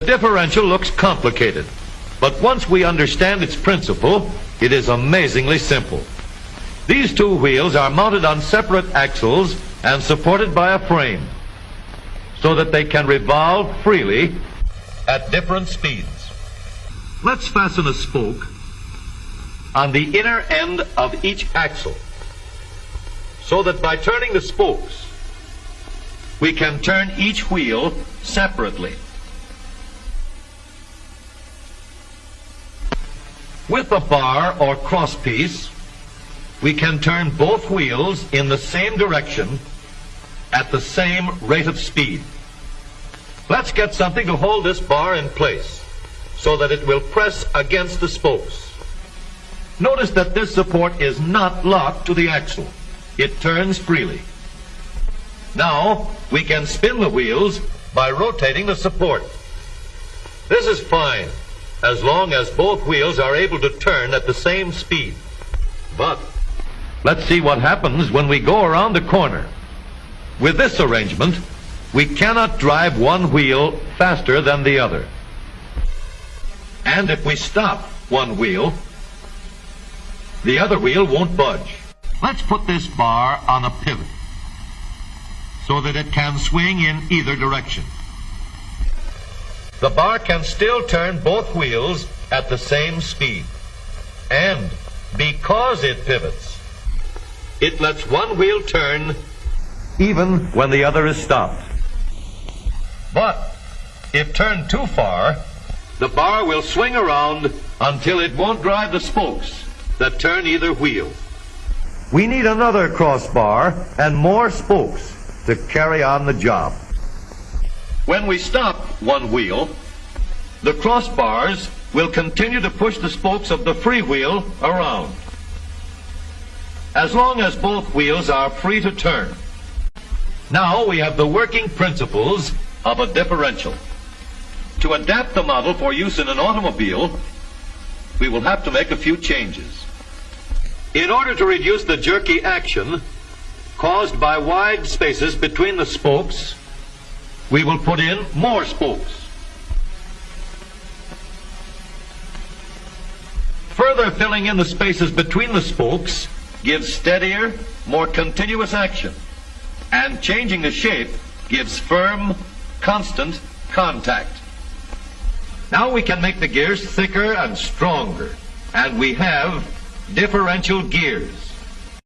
differential looks complicated, but once we understand its principle, it is amazingly simple. These two wheels are mounted on separate axles and supported by a frame, so that they can revolve freely at different speeds. Let's fasten a spoke on the inner end of each axle, so that by turning the spokes, we can turn each wheel separately. With a bar or crosspiece, we can turn both wheels in the same direction at the same rate of speed. Let's get something to hold this bar in place so that it will press against the spokes. Notice that this support is not locked to the axle. It turns freely. Now we can spin the wheels by rotating the support. This is fine as long as both wheels are able to turn at the same speed. But let's see what happens when we go around the corner. With this arrangement, we cannot drive one wheel faster than the other. And if we stop one wheel, the other wheel won't budge. Let's put this bar on a pivot so that it can swing in either direction. The bar can still turn both wheels at the same speed. And because it pivots, it lets one wheel turn even when the other is stopped. But if turned too far, the bar will swing around until it won't drive the spokes that turn either wheel. We need another crossbar and more spokes to carry on the job. When we stop one wheel, the crossbars will continue to push the spokes of the free wheel around, as long as both wheels are free to turn. Now we have the working principles of a differential. To adapt the model for use in an automobile, we will have to make a few changes. In order to reduce the jerky action caused by wide spaces between the spokes, we will put in more spokes. Further filling in the spaces between the spokes gives steadier, more continuous action, and changing the shape gives firm, constant contact. Now we can make the gears thicker and stronger, and we have differential gears.